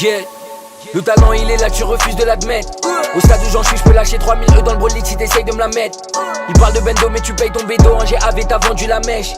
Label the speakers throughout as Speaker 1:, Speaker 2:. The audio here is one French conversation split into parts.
Speaker 1: Yeah. Le talent il est là, tu refuses de l'admettre. Au stade où j'en suis, je peux lâcher 3000 dans le brolit si t'essayes de me la mettre. Il parle de bendo mais tu payes ton bédo. Un GAV t'as vendu la mèche.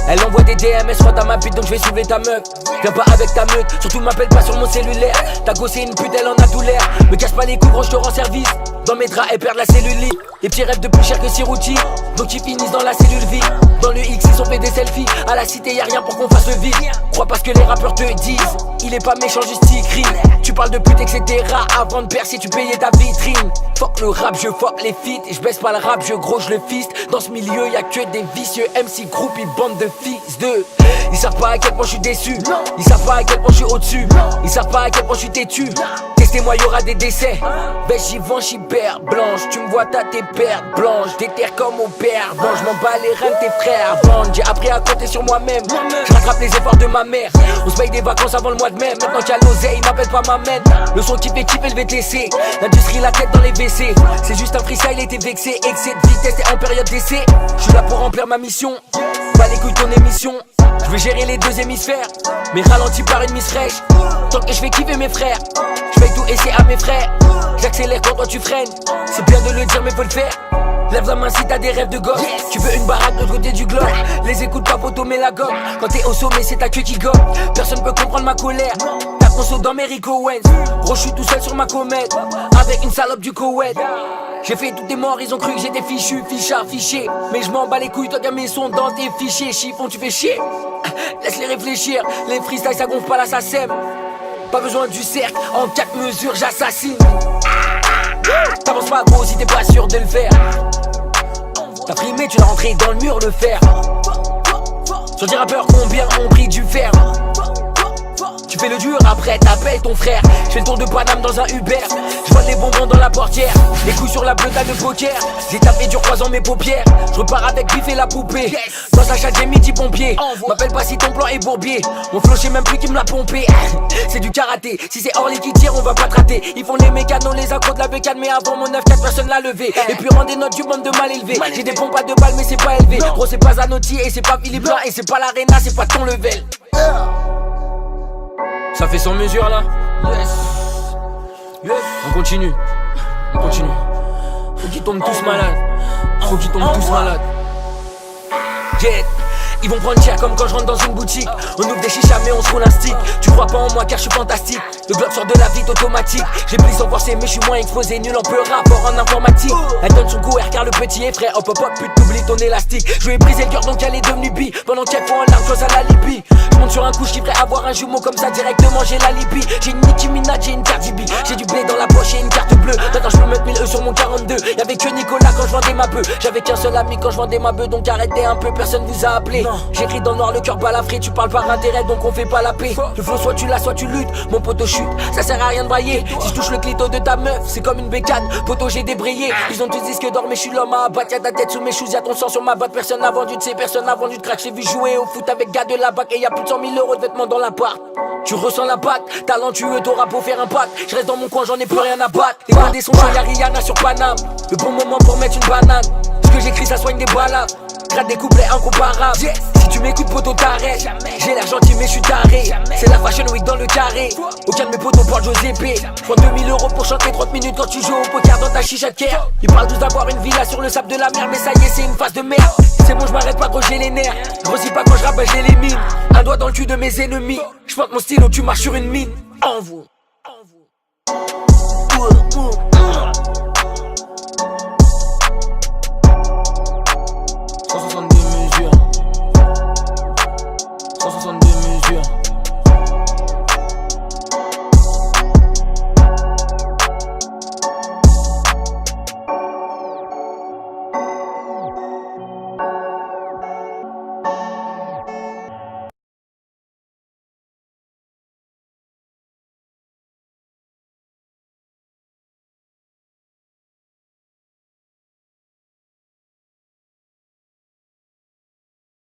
Speaker 1: Elle envoie des DMS, soit ta ma pute donc je vais soulever ta meuf. Viens pas avec ta meute, surtout m'appelle pas sur mon cellulaire. Ta gosse est une pute, elle en a tout l'air. Me casse pas les coups, gros, je te rends service. Dans mes draps, elle perd la cellulite. Les petits rêves de plus cher que Sirouti, donc ils finissent dans la cellule vide. Dans le X, ils ont fait des selfies. À la cité, y'a rien pour qu'on fasse le vide. Crois pas ce que les rappeurs te disent. Il est pas méchant, juste il crie. Tu parles de pute, etc. Avant de percer, tu payais ta vitrine. Fuck le rap, je fuck les feats. Et je baisse pas le rap, je gros, je le fiste. Dans ce milieu, y'a que des vicieux. MC groupe, ils bande de fils de. Ils savent pas à quel point je suis déçu. Ils savent pas à quel point je suis au-dessus. Ils savent pas à quel point je suis têtu. Testez-moi, y'aura des décès. Ben j'y vends, j'y perds blanche. Tu me vois, t'as tes pertes blanches. Déterre comme au père. Bon, je m'en bats les reins de tes frères. Vendre, j'ai appris à compter sur moi-même. Je rattrape les efforts de ma mère. On se paye des vacances avant le mois de mai. Maintenant qu'il y a l'oseille, m'appelle pas ma mère. Le son qui fait kiffer le VTC. L'industrie, la tête dans les WC. C'est juste un freestyle, était vexé. Excès de vitesse et en période d'essai. Je suis là pour remplir ma mission. Pas les couilles ton émission. Je vais gérer les deux hémisphères. Mais ralenti par une miss fraîche. Tant que je fais kiffer mes frères. Je fais tout essayer à mes frères. J'accélère quand toi tu freines. C'est bien de le dire mais faut le faire. Lève la main si t'as des rêves de gosse. Tu veux une baraque de l'autre côté du globe. Les écoutes pas poto mais la gomme. Quand t'es au sommet c'est ta queue qui gomme. Personne peut comprendre ma colère. Ta conso dans mes Rico Owens. Gros je suis tout seul sur ma comète. Avec une salope du Koweït. J'ai fait tous tes morts, ils ont cru que j'étais fichu, fichard, fiché. Mais je m'en bats les couilles, toi gamin mes sons dans tes fichiers. Chiffon tu fais chier. Laisse-les réfléchir. Les freestyles ça gonfle pas là ça sème. Pas besoin du cercle, en 4 mesures j'assassine. T'avances pas gros si t'es pas sûr de le faire. T'as primé, tu l'as rentré dans le mur le fer. Sur 10 rappeurs combien ont pris du fer. Tu fais le dur après t'appelles ton frère. Je fais le tour de Paname dans un Uber. Je vois les bonbons dans la portière. Les couilles sur la bleuta de poker. J'ai tapé dur croisant mes paupières. Je repars avec Biff et la poupée. Dans sa chatte j'ai midi pompier. M'appelle pas si ton plan est bourbier. Mon flow j'ai même plus qui me l'a pompé. C'est du karaté. Si c'est Orly qui tire on va pas te rater. Ils font les mécanos, les accros de la bécane. Mais avant mon 9-4 personne l'a levé. Et puis rendez notre du bande de mal élevé. J'ai des pompes à 2 balles mais c'est pas élevé. Gros c'est pas Zanotti et c'est pas Philippe Blanc. Et c'est pas l'Arena, c'est pas ton level. Ça fait 100 mesures là. Yes. On continue. Faut qu'ils tombent tous malades. Jet. Ils vont prendre cher comme quand je rentre dans une boutique. On ouvre des chichas mais on se roule un stick. Tu crois pas en moi car je suis fantastique. Le bloc sort de la vie automatique. J'ai plus sans forcer mais je suis moins exposé. Nul en peu rapport en informatique. Elle donne son couvert car le petit est frais. Hop hop hop pute t'oublies ton élastique. Je lui ai brisé le cœur donc elle est devenue bi. Pendant qu'elle font en larme chose à la Libye. Je monte sur un coup je kifferais avoir un jumeau comme ça directement j'ai la Libye. J'ai une Nicki Minaj, j'ai une Cardi B. J'ai du blé dans la poche et une carte bleue. Maintenant je peux mettre 1000 sur mon 42. Y'avait que Nicolas quand je vendais ma bœuf. J'avais qu'un seul ami quand je vendais ma bœuf. Donc arrêtez un peu, personne vous a appelé. J'écris dans le noir le cœur balafré. Tu parles par intérêt donc on fait pas la paix. Le flow soit tu l'as soit tu luttes. Mon poteau chute, ça sert à rien de brailler. Si je touche le clito de ta meuf c'est comme une bécane. Poteau j'ai débrayé. Ils ont tous dit que d'or mais je suis l'homme à abattre. Y'a ta tête sous mes shoes, y'a ton sang sur ma botte. Personne n'a vendu de ces personnes n'a vendu de crack. J'ai vu jouer au foot avec gars de la bac. Et y'a plus de 100 000 euros de vêtements dans l'appart. Tu ressens l'impact, talentueux t'auras beau faire un pack. Je reste dans mon coin j'en ai plus rien à battre. Les bandés sont chauds, y'a Rihanna sur Paname. Le bon moment pour mettre une banane. Ce que j'écris ça soigne des balades. Grade des couplets incomparables. Si tu m'écoutes poteau t'arrêtes. J'ai l'air gentil mais je suis taré. C'est la fashion week dans le carré. Aucun de mes potos parle Josépé. Prends 2000 euros pour chanter 30 minutes quand tu joues au poker dans ta chicha de care. Ils parlent tous d'avoir une villa sur le sable de la mer. Mais ça y est c'est une phase de merde. C'est bon je m'arrête pas quand j'ai les nerfs. Grossis pas quand je rappe j'ai les mines. Un doigt dans le cul de mes ennemis. Je porte mon stylo tu marches sur une mine. En vous.